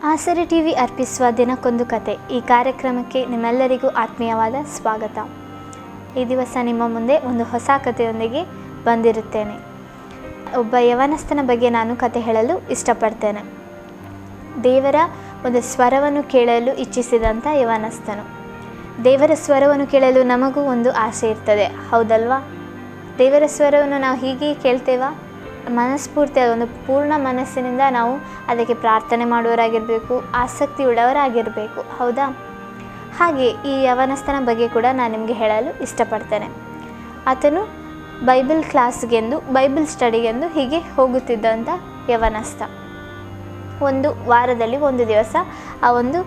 ಆಸರೆ ಟಿವಿ ಅರ್ಪಿಸುವ ದಿನಕ್ಕೊಂದು ಕತೆ ಈ ಕಾರ್ಯಕ್ರಮಕ್ಕೆ ನಿಮ್ಮೆಲ್ಲರಿಗೂ ಆತ್ಮೀಯವಾದ ಸ್ವಾಗತ. ಈ ದಿವಸ ನಿಮ್ಮ ಮುಂದೆ ಒಂದು ಹೊಸ ಕಥೆಯೊಂದಿಗೆ ಬಂದಿರುತ್ತೇನೆ. ಒಬ್ಬ ಯವನಸ್ಥನ ಬಗ್ಗೆ ನಾನು ಕತೆ ಹೇಳಲು ಇಷ್ಟಪಡ್ತೇನೆ. ದೇವರ ಒಂದು ಸ್ವರವನ್ನು ಕೇಳಲು ಇಚ್ಛಿಸಿದಂಥ ಯವನಸ್ಥನು. ದೇವರ ಸ್ವರವನ್ನು ಕೇಳಲು ನಮಗೂ ಒಂದು ಆಸೆ ಇರ್ತದೆ, ಹೌದಲ್ವಾ? ದೇವರ ಸ್ವರವನ್ನು ನಾವು ಹೀಗೆ ಕೇಳ್ತೇವಾ? ಮನಸ್ಫೂರ್ತಿ ಒಂದು ಪೂರ್ಣ ಮನಸ್ಸಿನಿಂದ ನಾವು ಅದಕ್ಕೆ ಪ್ರಾರ್ಥನೆ ಮಾಡುವವರಾಗಿರಬೇಕು, ಆಸಕ್ತಿ ಉಳ್ಳವರಾಗಿರಬೇಕು, ಹೌದಾ? ಹಾಗೆ ಈ ಯವನಸ್ಥನ ಬಗ್ಗೆ ಕೂಡ ನಾನು ನಿಮಗೆ ಹೇಳಲು ಇಷ್ಟಪಡ್ತೇನೆ. ಆತನು ಬೈಬಲ್ ಕ್ಲಾಸ್ಗೆಂದು ಬೈಬಲ್ ಸ್ಟಡಿಗೆಂದು ಹೀಗೆ ಹೋಗುತ್ತಿದ್ದಂಥ ಯವನಸ್ಥ. ಒಂದು ವಾರದಲ್ಲಿ ಒಂದು ದಿವಸ ಆ ಒಂದು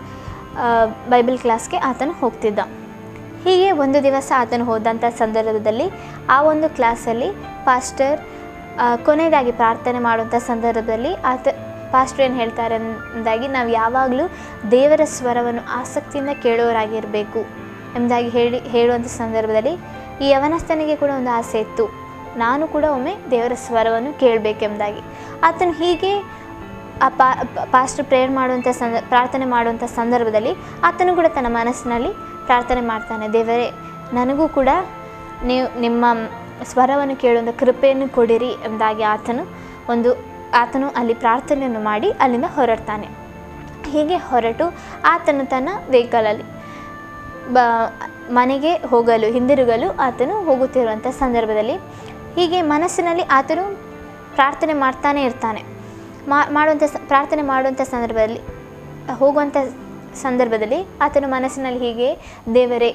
ಬೈಬಲ್ ಕ್ಲಾಸ್ಗೆ ಆತನು ಹೋಗ್ತಿದ್ದ. ಹೀಗೆ ಒಂದು ದಿವಸ ಆತನು ಹೋದಂಥ ಸಂದರ್ಭದಲ್ಲಿ ಆ ಒಂದು ಕ್ಲಾಸಲ್ಲಿ ಪಾಸ್ಟರ್ ಕೊನೆಯದಾಗಿ ಪ್ರಾರ್ಥನೆ ಮಾಡುವಂಥ ಸಂದರ್ಭದಲ್ಲಿ ಪಾಸ್ಟರ್ ಏನು ಹೇಳ್ತಾರೆ ಎಂದಾಗಿ ನಾವು ಯಾವಾಗಲೂ ದೇವರ ಸ್ವರವನ್ನು ಆಸಕ್ತಿಯಿಂದ ಕೇಳುವವರಾಗಿರಬೇಕು ಎಂಬುದಾಗಿ ಹೇಳುವಂಥ ಸಂದರ್ಭದಲ್ಲಿ ಈ ಯವನಸ್ಥನಿಗೆ ಕೂಡ ಒಂದು ಆಸೆ ಇತ್ತು, ನಾನು ಕೂಡ ಒಮ್ಮೆ ದೇವರ ಸ್ವರವನ್ನು ಕೇಳಬೇಕೆಂಬುದಾಗಿ. ಆತನು ಹೀಗೆ ಆ ಪಾಸ್ಟರ್ ಪ್ರಾರ್ಥನೆ ಮಾಡುವಂಥ ಸಂದರ್ಭದಲ್ಲಿ ಆತನು ಕೂಡ ತನ್ನ ಮನಸ್ಸಿನಲ್ಲಿ ಪ್ರಾರ್ಥನೆ ಮಾಡ್ತಾನೆ, ದೇವರೇ ನನಗೂ ಕೂಡ ನೀವು ನಿಮ್ಮ ಸ್ವರವನ್ನು ಕೇಳುವಂಥ ಕೃಪೆಯನ್ನು ಕೊಡಿರಿ ಎಂಬುದಾಗಿ ಆತನು ಅಲ್ಲಿ ಪ್ರಾರ್ಥನೆಯನ್ನು ಮಾಡಿ ಅಲ್ಲಿಂದ ಹೊರಡ್ತಾನೆ. ಹೀಗೆ ಹೊರಟು ಆತನು ತನ್ನ ವೆಹಿಕಲಲ್ಲಿ ಮನೆಗೆ ಹಿಂದಿರುಗಲು ಆತನು ಹೋಗುತ್ತಿರುವಂಥ ಸಂದರ್ಭದಲ್ಲಿ ಹೀಗೆ ಮನಸ್ಸಿನಲ್ಲಿ ಆತನು ಪ್ರಾರ್ಥನೆ ಮಾಡ್ತಾನೆ ಇರ್ತಾನೆ. ಪ್ರಾರ್ಥನೆ ಮಾಡುವಂಥ ಸಂದರ್ಭದಲ್ಲಿ ಹೋಗುವಂಥ ಸಂದರ್ಭದಲ್ಲಿ ಆತನು ಮನಸ್ಸಿನಲ್ಲಿ ಹೀಗೆ, ದೇವರೇ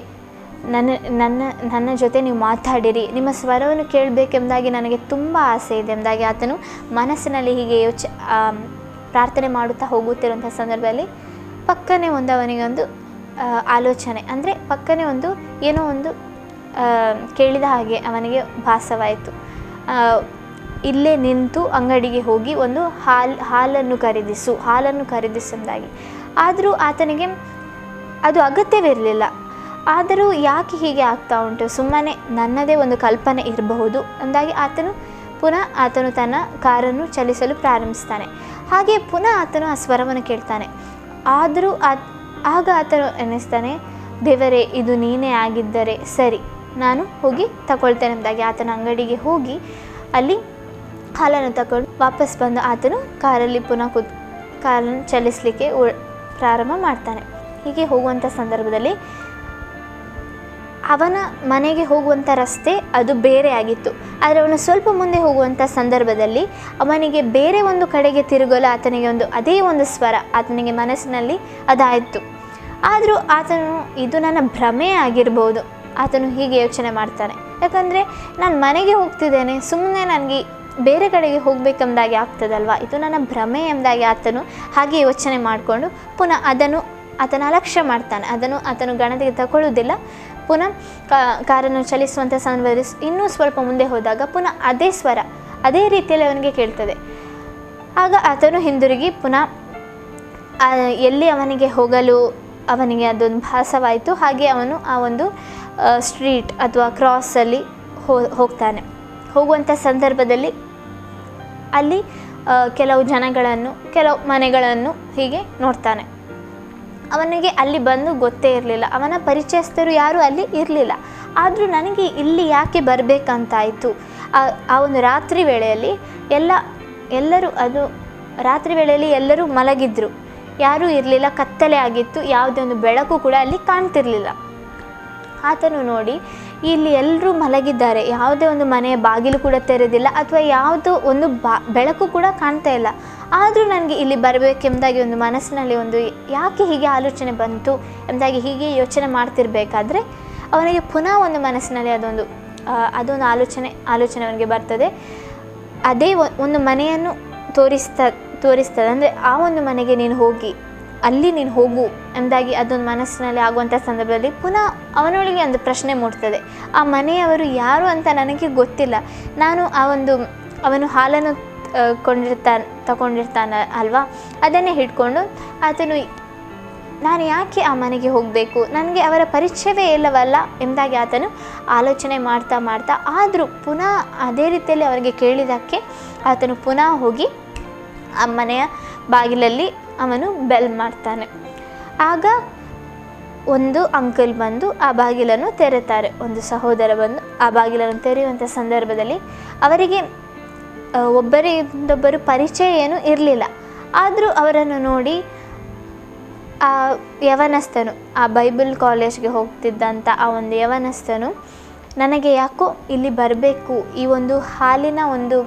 ನನ್ನ ಜೊತೆ ನೀವು ಮಾತಾಡಿರಿ, ನಿಮ್ಮ ಸ್ವರವನ್ನು ಕೇಳಬೇಕೆಂಬುದಾಗಿ ನನಗೆ ತುಂಬ ಆಸೆ ಇದೆ ಎಂಬುದಾಗಿ ಆತನು ಮನಸ್ಸಿನಲ್ಲಿ ಹೀಗೆ ಪ್ರಾರ್ಥನೆ ಮಾಡುತ್ತಾ ಹೋಗುತ್ತಿರುವಂಥ ಸಂದರ್ಭದಲ್ಲಿ ಪಕ್ಕನೆ ಅವನಿಗೊಂದು ಆಲೋಚನೆ, ಅಂದರೆ ಪಕ್ಕನೆ ಏನೋ ಒಂದು ಕೇಳಿದ ಹಾಗೆ ಅವನಿಗೆ ಭಾಸವಾಯಿತು. ಇಲ್ಲೇ ನಿಂತು ಅಂಗಡಿಗೆ ಹೋಗಿ ಒಂದು ಹಾಲನ್ನು ಖರೀದಿಸು ಎಂಬುದಾಗಿ. ಆದರೂ ಆತನಿಗೆ ಅದು ಅಗತ್ಯವಿರಲಿಲ್ಲ. ಆದರೂ ಯಾಕೆ ಹೀಗೆ ಆಗ್ತಾ ಉಂಟು, ಸುಮ್ಮನೆ ನನ್ನದೇ ಒಂದು ಕಲ್ಪನೆ ಇರಬಹುದು ಅಂದಾಗಿ ಆತನು ತನ್ನ ಕಾರನ್ನು ಚಲಿಸಲು ಪ್ರಾರಂಭಿಸ್ತಾನೆ. ಹಾಗೆ ಪುನಃ ಆತನು ಆ ಸ್ವರವನ್ನು ಕೇಳ್ತಾನೆ. ಆದರೂ ಆಗ ಆತನು ಎನ್ನಿಸ್ತಾನೆ, ದೇವರೇ ಇದು ನೀನೇ ಆಗಿದ್ದರೆ ಸರಿ, ನಾನು ಹೋಗಿ ತಗೊಳ್ತೇನೆ ಎಂಬುದಾಗಿ ಆತನ ಅಂಗಡಿಗೆ ಹೋಗಿ ಅಲ್ಲಿ ಹಾಲನ್ನು ತಗೊಂಡು ವಾಪಸ್ ಬಂದು ಆತನು ಕಾರಲ್ಲಿ ಪುನಃ ಕಾರನ್ನು ಚಲಿಸಲಿಕ್ಕೆ ಪ್ರಾರಂಭ ಮಾಡ್ತಾನೆ. ಹೀಗೆ ಹೋಗುವಂಥ ಸಂದರ್ಭದಲ್ಲಿ ಅವನ ಮನೆಗೆ ಹೋಗುವಂಥ ರಸ್ತೆ ಅದು ಬೇರೆ ಆಗಿತ್ತು. ಆದರೆ ಅವನು ಸ್ವಲ್ಪ ಮುಂದೆ ಹೋಗುವಂಥ ಸಂದರ್ಭದಲ್ಲಿ ಅವನಿಗೆ ಬೇರೆ ಒಂದು ಕಡೆಗೆ ತಿರುಗಲು ಆತನಿಗೆ ಅದೇ ಒಂದು ಸ್ವರ ಆತನಿಗೆ ಮನಸ್ಸಿನಲ್ಲಿ ಅದಾಯಿತು. ಆದರೂ ಆತನು ಇದು ನನ್ನ ಭ್ರಮೆ ಆಗಿರ್ಬೋದು, ಆತನು ಹೀಗೆ ಯೋಚನೆ ಮಾಡ್ತಾನೆ. ಯಾಕಂದರೆ ನಾನು ಮನೆಗೆ ಹೋಗ್ತಿದ್ದೇನೆ, ಸುಮ್ಮನೆ ನನಗೆ ಬೇರೆ ಕಡೆಗೆ ಹೋಗಬೇಕೆಂಬುದಾಗಿ ಆಗ್ತದಲ್ವ, ಇದು ನನ್ನ ಭ್ರಮೆ ಎಂಬುದಾಗಿ ಆತನು ಹಾಗೆ ಯೋಚನೆ ಮಾಡಿಕೊಂಡು ಪುನಃ ಆತನ ಅಲಕ್ಷ್ಯ ಮಾಡ್ತಾನೆ. ಆತನು ಗಣತಿಗೆ ತಗೊಳ್ಳುವುದಿಲ್ಲ. ಪುನಃ ಕಾರನ್ನು ಚಲಿಸುವಂಥ ಸಂದರ್ಭದಲ್ಲಿ ಇನ್ನೂ ಸ್ವಲ್ಪ ಮುಂದೆ ಹೋದಾಗ ಪುನಃ ಅದೇ ಸ್ವರ ಅದೇ ರೀತಿಯಲ್ಲಿ ಅವನಿಗೆ ಕೇಳ್ತದೆ. ಆಗ ಆತನು ಹಿಂದಿರುಗಿ ಪುನಃ ಎಲ್ಲಿ ಅವನಿಗೆ ಹೋಗಲು ಅವನಿಗೆ ಅದೊಂದು ಭಾಸವಾಯಿತು. ಹಾಗೆ ಅವನು ಆ ಒಂದು ಸ್ಟ್ರೀಟ್ ಅಥವಾ ಕ್ರಾಸಲ್ಲಿ ಹೋಗ್ತಾನೆ. ಹೋಗುವಂಥ ಸಂದರ್ಭದಲ್ಲಿ ಅಲ್ಲಿ ಕೆಲವು ಜನಗಳನ್ನು, ಕೆಲವು ಮನೆಗಳನ್ನು ಹೀಗೆ ನೋಡ್ತಾನೆ. ಅವನಿಗೆ ಅಲ್ಲಿ ಬಂದು ಗೊತ್ತೇ ಇರಲಿಲ್ಲ, ಅವನ ಪರಿಚಯಸ್ಥರು ಯಾರೂ ಅಲ್ಲಿ ಇರಲಿಲ್ಲ. ಆದರೂ ನನಗೆ ಇಲ್ಲಿ ಯಾಕೆ ಬರಬೇಕಂತಾಯಿತು. ಆ ಒಂದು ರಾತ್ರಿ ವೇಳೆಯಲ್ಲಿ ಎಲ್ಲರೂ ಮಲಗಿದ್ರು, ಯಾರೂ ಇರಲಿಲ್ಲ, ಕತ್ತಲೆ ಆಗಿತ್ತು, ಯಾವುದೇ ಒಂದು ಬೆಳಕು ಕೂಡ ಅಲ್ಲಿ ಕಾಣ್ತಿರ್ಲಿಲ್ಲ. ಆತನು ನೋಡಿ ಇಲ್ಲಿ ಎಲ್ಲರೂ ಮಲಗಿದ್ದಾರೆ, ಯಾವುದೇ ಒಂದು ಮನೆಯ ಬಾಗಿಲು ಕೂಡ ತೆರೆದಿಲ್ಲ ಅಥವಾ ಯಾವುದೋ ಒಂದು ಬೆಳಕು ಕೂಡ ಕಾಣ್ತಾ ಇಲ್ಲ. ಆದರೂ ನನಗೆ ಇಲ್ಲಿ ಬರಬೇಕೆಂಬುದಾಗಿ ಒಂದು ಮನಸ್ಸಿನಲ್ಲಿ ಯಾಕೆ ಹೀಗೆ ಆಲೋಚನೆ ಬಂತು ಎಂಬುದಾಗಿ ಹೀಗೆ ಯೋಚನೆ ಮಾಡ್ತಿರ್ಬೇಕಾದ್ರೆ ಅವನಿಗೆ ಪುನಃ ಒಂದು ಮನಸ್ಸಿನಲ್ಲಿ ಅದೊಂದು ಆಲೋಚನೆ ಅವನಿಗೆ ಬರ್ತದೆ. ಅದೇ ಒಂದು ಮನೆಯನ್ನು ತೋರಿಸ್ತದೆ. ಅಂದರೆ ಆ ಒಂದು ಮನೆಗೆ ನೀನು ಹೋಗು ಎಂಬುದಾಗಿ ಅದೊಂದು ಮನಸ್ಸಿನಲ್ಲಿ ಆಗುವಂಥ ಸಂದರ್ಭದಲ್ಲಿ ಪುನಃ ಅವನೊಳಗೆ ಒಂದು ಪ್ರಶ್ನೆ ಮೂಡ್ತದೆ, ಆ ಮನೆಯವರು ಯಾರು ಅಂತ ನನಗೆ ಗೊತ್ತಿಲ್ಲ. ನಾನು ಅವನು ಹಾಲನ್ನು ತಗೊಂಡಿರ್ತಾನೆ ಅಲ್ವಾ, ಅದನ್ನೇ ಹಿಡ್ಕೊಂಡು ಆತನು ನಾನು ಯಾಕೆ ಆ ಮನೆಗೆ ಹೋಗಬೇಕು, ನನಗೆ ಅವರ ಪರಿಚಯವೇ ಇಲ್ಲವಲ್ಲ ಎಂಬುದಾಗಿ ಆತನು ಆಲೋಚನೆ ಮಾಡ್ತಾ ಆದರೂ ಪುನಃ ಅದೇ ರೀತಿಯಲ್ಲಿ ಅವರಿಗೆ ಕೇಳಿದ್ದಕ್ಕೆ ಆತನು ಪುನಃ ಹೋಗಿ ಆ ಮನೆಯ ಬಾಗಿಲಲ್ಲಿ ಅವನು ಬೆಲ್ ಮಾಡ್ತಾನೆ. ಆಗ ಒಂದು ಅಂಕಲ್ ಬಂದು ಆ ಬಾಗಿಲನ್ನು ತೆರೆತಾರೆ. ಒಂದು ಸಹೋದರ ಬಂದು ಆ ಬಾಗಿಲನ್ನು ತೆರೆಯುವಂಥ ಸಂದರ್ಭದಲ್ಲಿ ಅವರಿಗೆ ಒಬ್ಬರಿಂದೊಬ್ಬರು ಪರಿಚಯ ಏನೂ ಇರಲಿಲ್ಲ. ಆದರೂ ಅವರನ್ನು ನೋಡಿ ಆ ಯವನಸ್ಥನು, ಆ ಬೈಬಲ್ ಕಾಲೇಜ್ಗೆ ಹೋಗ್ತಿದ್ದಂಥ ಆ ಒಂದು ಯವನಸ್ಥನು, ನನಗೆ ಯಾಕೋ ಇಲ್ಲಿ ಬರಬೇಕು, ಈ ಒಂದು ಹಾಲಿನ ಒಂದು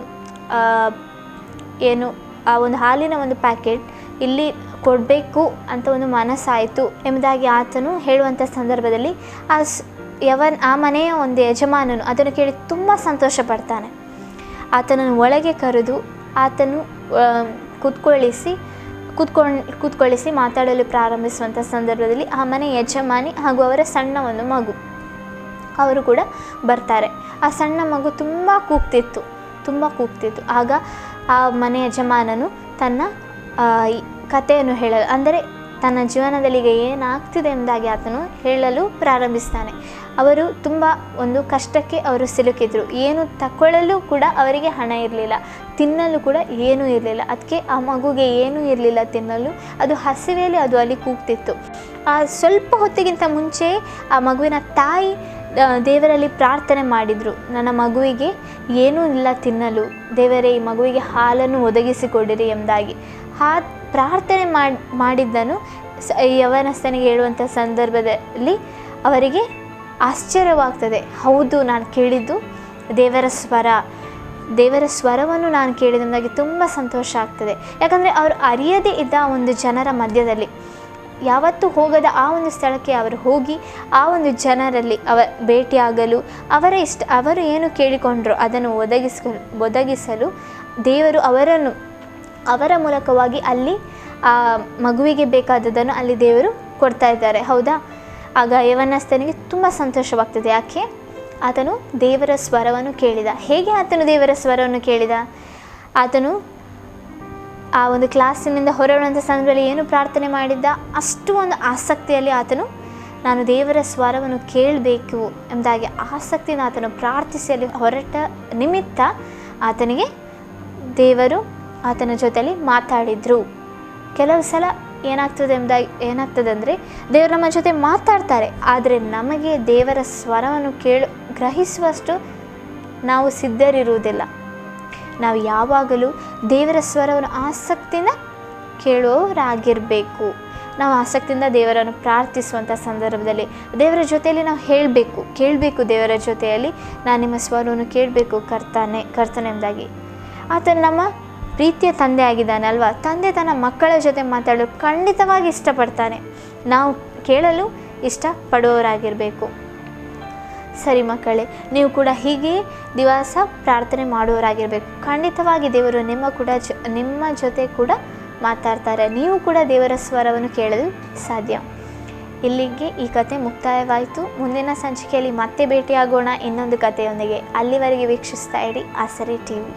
ಆ ಒಂದು ಹಾಲಿನ ಒಂದು ಪ್ಯಾಕೆಟ್ ಇಲ್ಲಿ ಕೊಡಬೇಕು ಅಂತ ಒಂದು ಮನಸ್ಸಾಯಿತು ಎಂಬುದಾಗಿ ಆತನು ಹೇಳುವಂಥ ಸಂದರ್ಭದಲ್ಲಿ ಆ ಮನೆಯ ಒಂದು ಯಜಮಾನನು ಅದನ್ನು ಕೇಳಿ ತುಂಬ ಸಂತೋಷ ಪಡ್ತಾನೆ. ಆತನನ್ನು ಒಳಗೆ ಕರೆದು ಆತನು ಕೂತ್ಕೊಳ್ಳಿಸಿ ಮಾತಾಡಲು ಪ್ರಾರಂಭಿಸುವಂಥ ಸಂದರ್ಭದಲ್ಲಿ ಆ ಮನೆ ಯಜಮಾನಿ ಹಾಗೂ ಅವರ ಸಣ್ಣ ಒಂದು ಮಗು ಅವರು ಕೂಡ ಬರ್ತಾರೆ. ಆ ಸಣ್ಣ ಮಗು ತುಂಬ ಕೂಗ್ತಿತ್ತು. ಆಗ ಆ ಮನೆ ಯಜಮಾನನು ತನ್ನ ಕಥೆಯನ್ನು ಹೇಳಲು, ಅಂದರೆ ತನ್ನ ಜೀವನದಲ್ಲಿ ಈಗ ಏನಾಗ್ತಿದೆ ಎಂಬುದಾಗಿ ಆತನು ಹೇಳಲು ಪ್ರಾರಂಭಿಸ್ತಾನೆ. ಅವರು ತುಂಬ ಒಂದು ಕಷ್ಟಕ್ಕೆ ಅವರು ಸಿಲುಕಿದ್ರು. ಏನು ತಗೊಳ್ಳಲು ಕೂಡ ಅವರಿಗೆ ಹಣ ಇರಲಿಲ್ಲ, ತಿನ್ನಲು ಕೂಡ ಏನೂ ಇರಲಿಲ್ಲ. ಅದಕ್ಕೆ ಆ ಮಗುಗೆ ಏನೂ ಇರಲಿಲ್ಲ ತಿನ್ನಲು. ಅದು ಹಸಿವೆಯಲ್ಲಿ ಅದು ಅಲ್ಲಿ ಕೂಗ್ತಿತ್ತು. ಸ್ವಲ್ಪ ಹೊತ್ತಿಗಿಂತ ಮುಂಚೆ ಆ ಮಗುವಿನ ತಾಯಿ ದೇವರಲ್ಲಿ ಪ್ರಾರ್ಥನೆ ಮಾಡಿದರು, ನನ್ನ ಮಗುವಿಗೆ ಏನೂ ಇಲ್ಲ ತಿನ್ನಲು, ದೇವರೇ ಈ ಮಗುವಿಗೆ ಹಾಲನ್ನು ಒದಗಿಸಿಕೊಡಿರಿ ಎಂಬುದಾಗಿ. ಪ್ರಾರ್ಥನೆ ಮಾಡಿದ್ದನು ಯವನಸ್ಥನಿಗೆ ಹೇಳುವಂಥ ಸಂದರ್ಭದಲ್ಲಿ ಅವರಿಗೆ ಆಶ್ಚರ್ಯವಾಗ್ತದೆ. ಹೌದು, ನಾನು ಕೇಳಿದ್ದು ದೇವರ ಸ್ವರವನ್ನು ನಾನು ಕೇಳಿದಂದಾಗಿ ತುಂಬ ಸಂತೋಷ ಆಗ್ತದೆ. ಯಾಕಂದರೆ ಅವರು ಅರಿಯದೇ ಇದ್ದ ಒಂದು ಜನರ ಮಧ್ಯದಲ್ಲಿ, ಯಾವತ್ತೂ ಹೋಗದ ಆ ಒಂದು ಸ್ಥಳಕ್ಕೆ ಅವರು ಹೋಗಿ ಆ ಒಂದು ಜನರಲ್ಲಿ ಭೇಟಿಯಾಗಲು ಅವರು ಏನು ಕೇಳಿಕೊಂಡ್ರು ಅದನ್ನು ಒದಗಿಸಲು ದೇವರು ಅವರ ಮೂಲಕವಾಗಿ ಅಲ್ಲಿ ಆ ಮಗುವಿಗೆ ಬೇಕಾದದನ್ನು ಅಲ್ಲಿ ದೇವರು ಕೊಡ್ತಾ ಇದ್ದಾರೆ. ಹೌದಾ? ಆಗ ಯವನಸ್ಥನಿಗೆ ತುಂಬ ಸಂತೋಷವಾಗ್ತದೆ. ಯಾಕೆ? ಆತನು ದೇವರ ಸ್ವರವನ್ನು ಕೇಳಿದ. ಹೇಗೆ ಆತನು ದೇವರ ಸ್ವರವನ್ನು ಕೇಳಿದ? ಆತನು ಆ ಒಂದು ಕ್ಲಾಸಿನಿಂದ ಹೊರಡುವಂಥ ಸಂದರ್ಭದಲ್ಲಿ ಏನು ಪ್ರಾರ್ಥನೆ ಮಾಡಿದ್ದ? ಅಷ್ಟು ಒಂದು ಆಸಕ್ತಿಯಲ್ಲಿ ಆತನು ನಾನು ದೇವರ ಸ್ವರವನ್ನು ಕೇಳಬೇಕು ಎಂಬುದಾಗಿ ಆಸಕ್ತಿಯಿಂದ ಆತನು ಪ್ರಾರ್ಥಿಸಿ ಅಲ್ಲಿ ಹೊರಟ ನಿಮಿತ್ತ ಆತನಿಗೆ ದೇವರು ಆತನ ಜೊತೆಯಲ್ಲಿ ಮಾತಾಡಿದರು. ಕೆಲವು ಸಲ ಏನಾಗ್ತದೆ ಅಂದರೆ ದೇವರು ನಮ್ಮ ಜೊತೆ ಮಾತಾಡ್ತಾರೆ, ಆದರೆ ನಮಗೆ ದೇವರ ಸ್ವರವನ್ನು ಗ್ರಹಿಸುವಷ್ಟು ನಾವು ಸಿದ್ಧರಿರುವುದಿಲ್ಲ. ನಾವು ಯಾವಾಗಲೂ ದೇವರ ಸ್ವರವನ್ನು ಆಸಕ್ತಿಯಿಂದ ಕೇಳೋರಾಗಿರಬೇಕು. ನಾವು ಆಸಕ್ತಿಯಿಂದ ದೇವರನ್ನು ಪ್ರಾರ್ಥಿಸುವಂಥ ಸಂದರ್ಭದಲ್ಲಿ ದೇವರ ಜೊತೆಯಲ್ಲಿ ನಾವು ಕೇಳಬೇಕು ದೇವರ ಜೊತೆಯಲ್ಲಿ ನಾನು ನಿಮ್ಮ ಸ್ವರವನ್ನು ಕೇಳಬೇಕು ಕರ್ತನೆ ಎಂಬುದಾಗಿ. ಆತನು ನಮ್ಮ ಪ್ರೀತಿಯ ತಂದೆ ಆಗಿದ್ದಾನೆ ಅಲ್ವಾ? ತಂದೆ ತನ್ನ ಮಕ್ಕಳ ಜೊತೆ ಮಾತಾಡಲು ಖಂಡಿತವಾಗಿ ಇಷ್ಟಪಡ್ತಾನೆ. ನಾವು ಕೇಳಲು ಇಷ್ಟಪಡುವವರಾಗಿರಬೇಕು. ಸರಿ ಮಕ್ಕಳೇ, ನೀವು ಕೂಡ ಹೀಗೆ ದಿವಸ ಪ್ರಾರ್ಥನೆ ಮಾಡುವವರಾಗಿರಬೇಕು. ಖಂಡಿತವಾಗಿ ದೇವರು ನಿಮ್ಮ ಜೊತೆ ಕೂಡ ಮಾತಾಡ್ತಾರೆ. ನೀವು ಕೂಡ ದೇವರ ಸ್ವರವನ್ನು ಕೇಳಲು ಸಾಧ್ಯ. ಇಲ್ಲಿಗೆ ಈ ಕತೆ ಮುಕ್ತಾಯವಾಯಿತು. ಮುಂದಿನ ಸಂಚಿಕೆಯಲ್ಲಿ ಮತ್ತೆ ಭೇಟಿಯಾಗೋಣ ಇನ್ನೊಂದು ಕಥೆಯೊಂದಿಗೆ. ಅಲ್ಲಿವರೆಗೆ ವೀಕ್ಷಿಸ್ತಾ ಇರಿ ಆಸರೆ ಟಿವಿ.